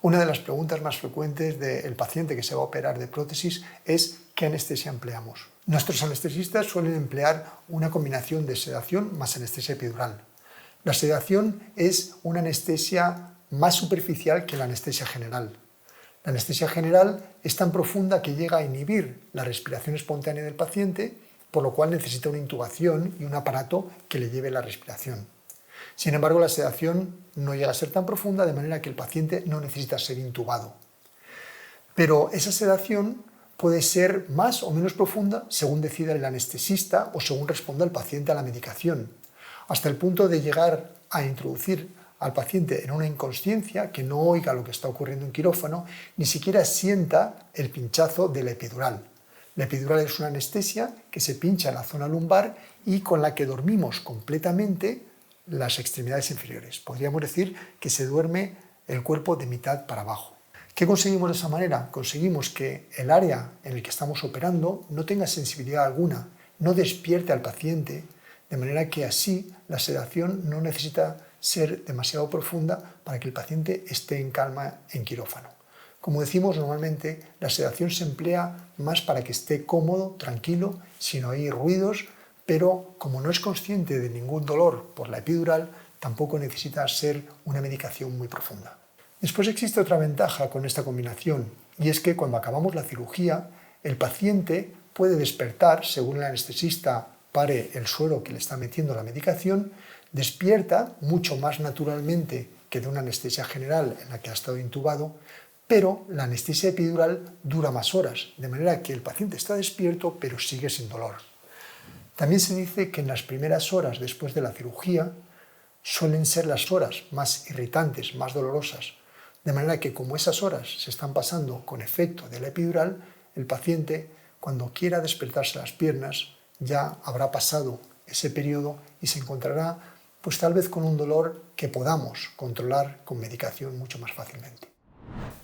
Una de las preguntas más frecuentes del paciente que se va a operar de prótesis es ¿qué anestesia empleamos? Nuestros anestesistas suelen emplear una combinación de sedación más anestesia epidural. La sedación es una anestesia más superficial que la anestesia general. La anestesia general es tan profunda que llega a inhibir la respiración espontánea del paciente, por lo cual necesita una intubación y un aparato que le lleve la respiración. Sin embargo, la sedación no llega a ser tan profunda, de manera que el paciente no necesita ser intubado. Pero esa sedación puede ser más o menos profunda según decida el anestesista o según responda el paciente a la medicación, hasta el punto de llegar a introducir al paciente en una inconsciencia, que no oiga lo que está ocurriendo en quirófano, ni siquiera sienta el pinchazo de la epidural. La epidural es una anestesia que se pincha en la zona lumbar y con la que dormimos completamente las extremidades inferiores. Podríamos decir que se duerme el cuerpo de mitad para abajo. ¿Qué conseguimos de esa manera? Conseguimos que el área en el que estamos operando no tenga sensibilidad alguna, no despierte al paciente, de manera que así la sedación no necesita ser demasiado profunda para que el paciente esté en calma en quirófano. Como decimos, normalmente la sedación se emplea más para que esté cómodo, tranquilo, sin oír ruidos, pero como no es consciente de ningún dolor por la epidural, tampoco necesita ser una medicación muy profunda. Después existe otra ventaja con esta combinación, y es que cuando acabamos la cirugía, el paciente puede despertar, según el anestesista pare el suero que le está metiendo la medicación, despierta mucho más naturalmente que de una anestesia general en la que ha estado intubado, pero la anestesia epidural dura más horas, de manera que el paciente está despierto pero sigue sin dolor. También se dice que en las primeras horas después de la cirugía suelen ser las horas más irritantes, más dolorosas, de manera que como esas horas se están pasando con efecto de la epidural, el paciente, cuando quiera despertarse las piernas, ya habrá pasado ese periodo y se encontrará pues tal vez con un dolor que podamos controlar con medicación mucho más fácilmente.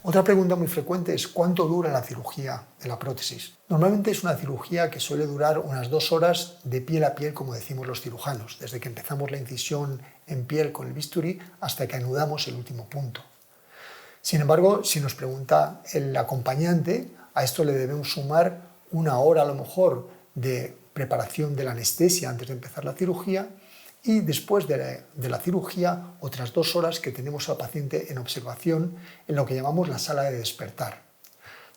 Otra pregunta muy frecuente es ¿cuánto dura la cirugía de la prótesis? Normalmente es una cirugía que suele durar unas 2 horas de piel a piel, como decimos los cirujanos, desde que empezamos la incisión en piel con el bisturí hasta que anudamos el último punto. Sin embargo, si nos pregunta el acompañante, a esto le debemos sumar 1 hora a lo mejor de preparación de la anestesia antes de empezar la cirugía y después de la cirugía otras 2 horas que tenemos al paciente en observación en lo que llamamos la sala de despertar.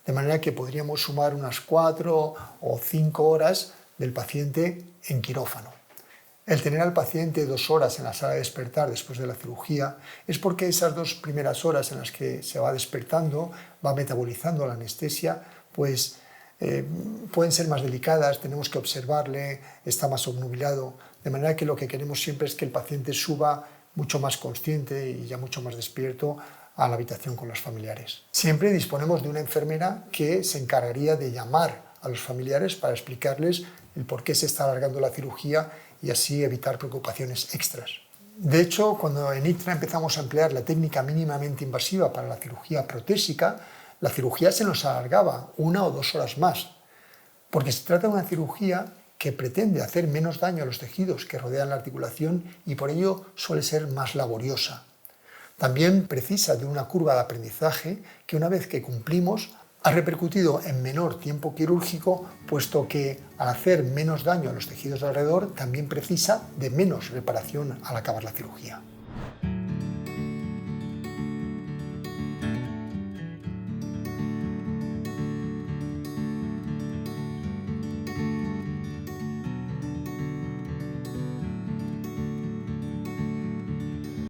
De manera que podríamos sumar unas 4 o 5 horas del paciente en quirófano. El tener al paciente 2 horas en la sala de despertar después de la cirugía es porque esas 2 primeras horas en las que se va despertando, va metabolizando la anestesia, pues pueden ser más delicadas, tenemos que observarle, está más obnubilado, de manera que lo que queremos siempre es que el paciente suba mucho más consciente y ya mucho más despierto a la habitación con los familiares. Siempre disponemos de una enfermera que se encargaría de llamar a los familiares para explicarles el por qué se está alargando la cirugía y así evitar preocupaciones extras. De hecho, cuando en ICTRA empezamos a emplear la técnica mínimamente invasiva para la cirugía protésica, la cirugía se nos alargaba 1 o 2 horas más, porque se trata de una cirugía que pretende hacer menos daño a los tejidos que rodean la articulación y por ello suele ser más laboriosa. También precisa de una curva de aprendizaje que una vez que cumplimos ha repercutido en menor tiempo quirúrgico, puesto que al hacer menos daño a los tejidos de alrededor también precisa de menos reparación al acabar la cirugía.